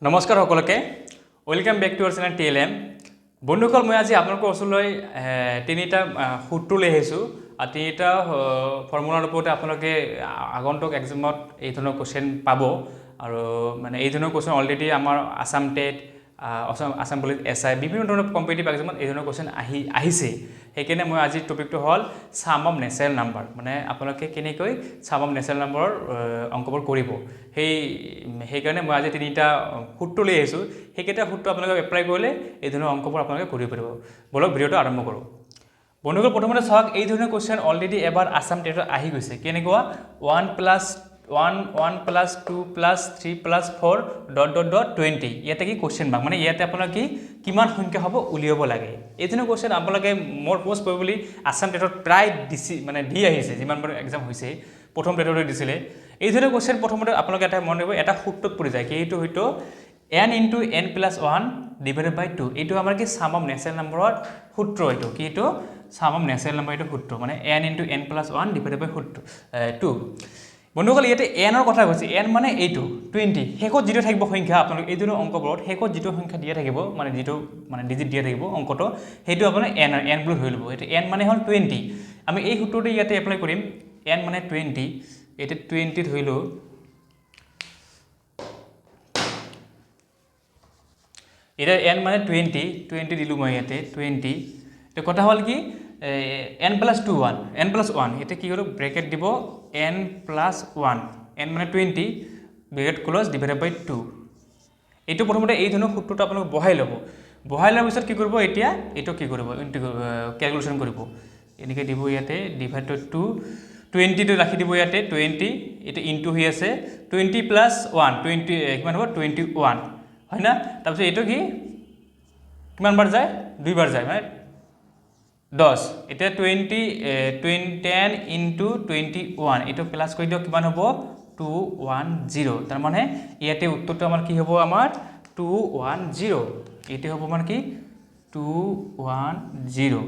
নমস্কাৰ সকলোকে welcome back to our channel TLM বন্ধুসকল মই আজি আপোনালোকৰ ওচৰলৈ তিনিটা সূত্ৰ লৈ আহিছোঁ আৰু তিনিটা ফৰ্মুলাৰ ওপৰতে আপোনালোকে আগন্তুক এক্সামত এই ধৰণৰ কোৱেশ্চন পাব আৰু মানে এই ধৰণৰ কোৱেশ্চন অলৰেডি আমাৰ Assam TET Assam police SI বিভিন্ন ধৰণৰ কম্পিটিটিভ এক্সামত এই ধৰণৰ কোৱেশ্চন আহিছে সেইকাৰণে মই আজি টপিকটো হ'ল সাম অফ নেচাৰেল নাম্বাৰ মানে আপোনালোকে কেনেকৈ সাম অফ নেচাৰেল নাম্বাৰৰ অংকবোৰ কৰিব সেইকাৰণে মই আজি তিনিটা সূত্ৰ লৈ আহিছোঁ সেইকেইটা সূত্ৰ আপোনালোকে এপ্লাই কৰিলে এই ধৰণৰ অংকবোৰ আপোনালোকে কৰিব পাৰিব বলক ভিডিঅ'টো আৰম্ভ কৰোঁ বন্ধুসকল প্ৰথমতে চাওক এই ধৰণৰ কোৱেশ্চন অলৰেডি এবাৰ আসাম টেটত আহি গৈছে কেনেকুৱা 1 plus 2 plus 3 plus 4 dot dot dot 20 ইয়াতে কি কোৱেশ্চন মাৰ্ক মানে ইয়াতে আপোনালোকে কি কিমান সংখ্যা হ'ব উলিয়াব লাগে এই ধৰণৰ কোৱেশ্চন আপোনালোকে মোৰ পোষ্ট প্ৰবলি আসাম টেটত প্ৰায় মানে দি আহিছে যিমানবোৰ এক্সাম হৈছে প্ৰথম টেটতে দিছিলে এই ধৰণৰ কোৱেশ্চন প্ৰথমতে আপোনালোকে এটা মন ৰাখিব এটা সূত্ৰত পৰি যায় কি এইটো হয়তো n into n plus 1 divided by 2 এইটো আমাৰ কি সাম অফ নেচাৰেল নাম্বাৰৰ সূত্ৰ এইটো কি এইটো সাম অফ নেচাৰেল নাম্বাৰ এইটো সূত্ৰ মানে n into n plus 1 divided by 2 বন্ধুসকল ইয়াতে n ৰ কথা কৈছে n মানে এইটো 20 শেষত যেটো থাকিব সংখ্যা আপোনালোক এই দুটো অংকবোৰত শেষত যেটো সংখ্যা দিয়া থাকিব মানে যেটো মানে ডিজিট দিয়া থাকিব অংকটো হেইটো আপোনাৰ n বুলি ধৰি লব এটা n মানে হ'ল 20 আমি এই সূত্ৰটো ইয়াতে এপ্লাই কৰিম n মানে 20 এটা 20 ধৰিলো এটা n মানে 20 দিলু মই ইয়াতে 20 এটা কথা হ'ল কি n plus 1 এটা কি হলো ব্র্যাকেট দিব n plus 1 n মানে 20 ব্র্যাকেট ক্লোজ ডিভাইডেড বাই 2 এইটো প্ৰথমতে এই ধৰণৰ সূত্ৰটো আপোনালোক বহাই ল'ব বহাই লোৱাৰ পিছত কি কৰিব এতিয়া এটো কি কৰিব ক্যালকুলেশন কৰিব এনেকৈ দিব ইয়াতে ডিভাইড 2 20 টো ৰাখি দিব ইয়াতে 20 এটা ইনটু হৈ আছে 20 plus 1 20 কিমান হ'ব 21 হয় না তাৰপিছত এটো কি কিমান বাৰ যায় দুইবাৰ যায় মানে 10 এটা 10 into 21 এটো প্লাস কৰি দিও কিমান হ'ব 210 তাৰ মানে ইয়াতে উত্তৰটো আমাৰ কি হ'ব আমাৰ 210 এটো হ'ব মানে কি 210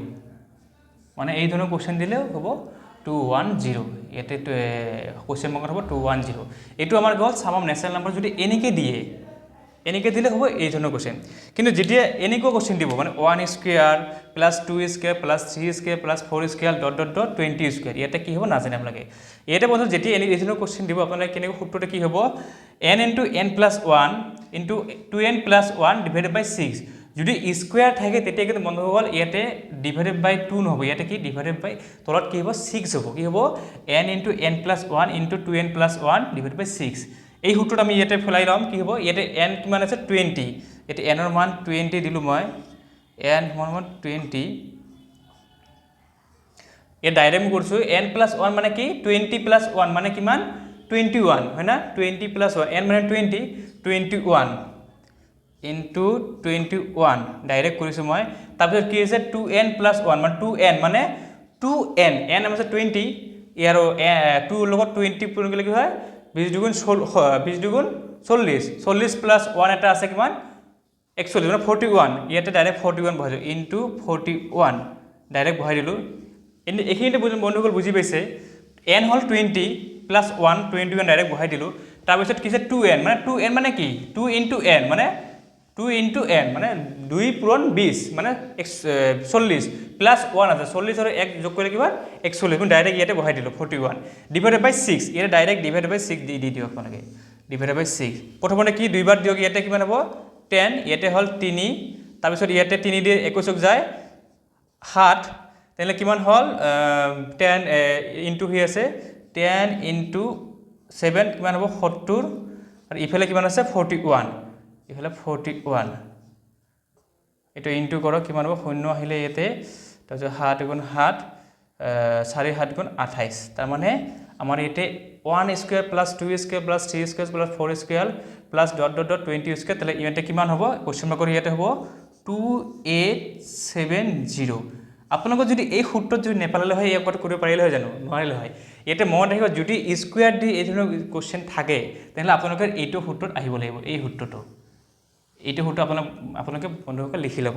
মানে এই ধৰণৰ কোৱেশ্চন দিলে হ'ব 210 ইয়াতে কোৱেশ্চন মাৰ্ক হ'ব 210 এটো আমাৰ গল সাম অফ নেচাৰেল নাম্বাৰ যদি এনেকে দিয়ে এনেকে দিলে হ'ব এই ধৰণৰ কোৱেশ্চন কিন্তু যেতিয়া এনেকো কোৱেশ্চন দিব মানে 1 square plus 2 square plus 3 square plus 4 square dot dot dot 20 square ইয়াতে কি হ'ব নাজানে আপোনালোকে ইয়াতে বন্ধু যেতিয়া এই ধৰণৰ কোৱেশ্চন দিব আপোনালোকে কেনেকৈ সূত্ৰটো কি হ'ব n into n plus 1 into 2n plus 1 divided by 6 যদি স্কয়াৰ থাকে তেতিয়া কিন্তু বন্ধু হ'ল ইয়াতে ডিভাইডেড বাই 2 নহব ইয়াতে কি ডিভাইডেড বাই তলত কি হ'ব 6 হ'ব কি হ'ব n into n plus 1 into 2n plus 1 divided by 6 এই সূত্ৰটো আমি ইয়াতে ফলাই লম কি হ'ব ইয়াতে n কিমান আছে 20 এতে n ৰ মান 20 দিলু মই n মান 20 এ ডাইৰেক্ট কৰিছো n plus 1 মানে কি 20 plus 1 মানে কিমান 21 হয় না 20 plus 1 n মানে 21 into 21 ডাইৰেক্ট কৰিছো মই তাৰপিছত কি আছে 2n plus 1 মানে 2n মানে 2n n মানে 20 ইয়াৰ 2 লগত 20 পূৰণ কৰিলে কি হয় 20 দুগুণ 40 প্লাস 1 এটা আছে কিমান 41 মানে 41 ইয়াতে ডাইৰেক্ট 41 বহাইছো ইনটু 41 ডাইৰেক্ট বহাই দিলো এইখিনিতে বন্ধুসকল বুজি পাইছে n হল 20 প্লাস 1 21 ডাইৰেক্ট বহাই দিলো তাৰ পিছত কি আছে 2n মানে কি 2 into n মানে 2 into n মানে 2 পূৰণ 20 মানে 40 প্লাস 1 আছে 40 আৰু 1 যোগ কৰিলে কিমান 41 মই ডাইৰেক্ট ইয়াতে বহাই দিলো 41 ডিভাইডেড বাই 6 ইয়াতে ডাইৰেক্ট ডিভাইডেড বাই 6 দি দিও আপোনালোকে ডিভাইডেড বাই 6 প্ৰথমতে কি দুইবাৰ দিওক ইয়াতে কিমান হ'ব 10 ইয়াতে হল 3 তাৰ পিছত ইয়াতে 3 দিয়ে 21 যায় 7 তেনে কিমান হল 10 ইনটু হৈ আছে 10 into 7 কিমান হ'ব 70 আৰু ইফালে কিমান আছে 41 ইফালে 41 এটো ইনটু কৰক কিমান হ'ব শূন্য আহিলে ইয়াতে তাৰপিছত 7 গুণ 7 4 7 গুণ 28 তাৰ মানে আমাৰ ইয়াতে 1 square plus 2 square plus 3 square plus 4 square plus dot dot dot 20 square তাহলে ইয়াতে কিমান হ'ব কোৱেশ্চন মাৰ্কৰ ইয়াতে হ'ব 2870 আপোনালোকৰ যদি এই সূত্ৰত যদি নেপালে হয় ইয়াত কৰিব পাৰিলে হয় জানো নোৱাৰিলে হয় ইয়াতে মনত ৰাখিব যদি স্কয়াৰ দি এই ধৰণৰ কোৱেশ্চন থাকে তেহলে আপোনালোকৰ এইটো সূত্ৰত আহিব লাগিব এই সূত্ৰটো এইটো সূত্ৰ আপোনালোকে বন্ধুসকল লিখি ল'ব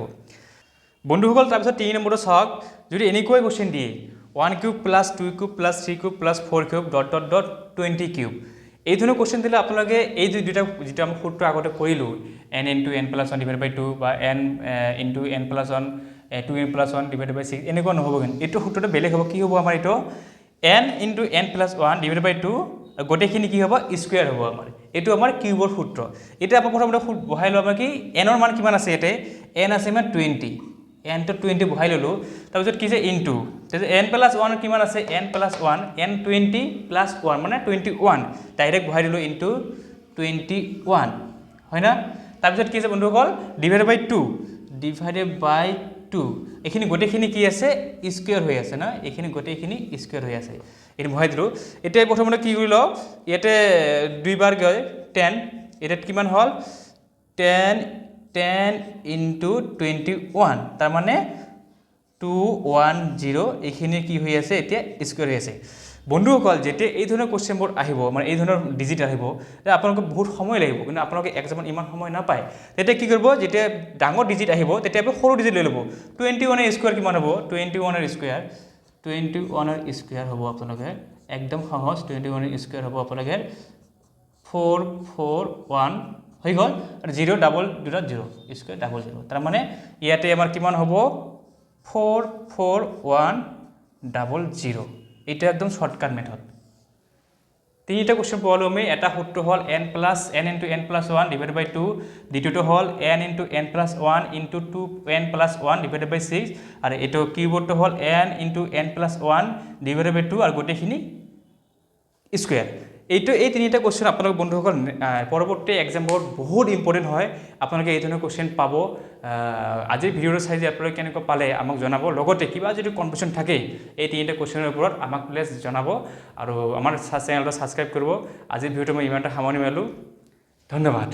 বন্ধুসকল তাৰপিছত 3 নম্বৰটো চাওক যদি এনেকৈ কোৱেশ্চন দিয়ে 1 cube plus 2 cube plus 3 cube plus 4 cube dot dot dot 20 cube এই ধৰণৰ কোৱেশ্চন দিলে আপোনালোকে এই দুটা যেটা আমি সূত্ৰ আগতে কৰিলোঁ n into n plus 1 divided by 2 বা n into n plus 1 2n plus 1 divided by 6 এনেকুৱা নহ'ব কিন্তু এইটো সূত্ৰটো বেলেগ হ'ব কি হ'ব আমাৰ এইটো n into n plus 1 divided by 2 গোটেইখিনি কি হ'ব স্কয়াৰ হ'ব আমাৰ এইটো আমাৰ কিউবৰ সূত্ৰ এটা आपण প্ৰথমতে বহাই লওঁ আমাৰ কি n ৰ মান কিমান আছে এতে n আছে মানে 20 n to 20 বহাই ললো তাৰপিছত কি আছে ইনটু n plus 1 কিমান আছে n plus 1 n 20 plus 1 মানে 21 ডাইৰেক্ট বহাই দিলো ইনটু 21 হয় না তাৰপিছত কি আছে বন্ধুসকল ডিভাইডেড বাই 2 এখিনি গোটেইখিনি কি আছে স্কয়াৰ হৈ আছে না এখিনি গোটেইখিনি স্কয়াৰ হৈ আছে এটো বহাই দিলো এতিয়া প্ৰথমতে কি কৰিলো ইয়াতে দুইবাৰ গয় 10 এটা কিমান হল 10 into 21 তাৰ মানে 210 এখিনি কি হৈ আছে এতিয়া স্কয়াৰ হৈ আছে বন্ধুসকল যেতে এই ধৰণৰ কোৱেশ্চনবোৰ আহিব মানে এই ধৰণৰ ডিজিট আহিব আপোনালোকে বহুত সময় লাগিব কিন্তু আপোনালোকে এক্সামত ইমান সময় নাপায় তেতে কি কৰিব যেতে ডাঙৰ ডিজিট আহিব তেতে আপুনি সৰু ডিজিট লৈ ল'ব 21 এৰ স্কয়াৰ কিমান হ'ব 21 এৰ স্কয়াৰ হ'ব আপোনালোকে একদম সহজ 21 এৰ স্কয়াৰ হ'ব আপোনালোকে 441 হৈ গল আৰু 0 ডাবল দুটা 0 স্কয়াৰ ডাবল 0 তাৰ মানে ইয়াতে আমাৰ কিমান হ'ব 44100 এটা একদম শর্টকাট মেথড তিনিটা কোশ্চেন পালো আমি এটা সূত্র হল n into n plus 1 divided by 2 দ্বিতীয়টো হল n into n plus 1 into 2n plus 1 divided by 6 আর এটো কিবোর্ডটো হল n into n plus 1 divided by 2 আর গোটেইখিনি স্কয়ার এইটো এই তিনিটা কোশ্চেন আপোনালোক বন্ধুসকল পৰৱৰ্তী এক্সামবোৰ বহুত ইম্পৰ্টেন্ট হয় আপোনালোকে এই ধৰণৰ কোশ্চেন পাব আজিৰ ভিডিওটো চাই যে আপোনালোকে কেনেকৈ পালে আমাক জনাব লগতে কিবা যদি কনফিউজন থাকে এই তিনিটা কোশ্চেনৰ ওপৰত আমাক প্লিজ জনাব আৰু আমাৰ চেনেলটো সাবস্ক্ৰাইব কৰিব আজিৰ ভিডিওটো মই ইমানটা সামৰণি মাৰিলোঁ ধন্যবাদ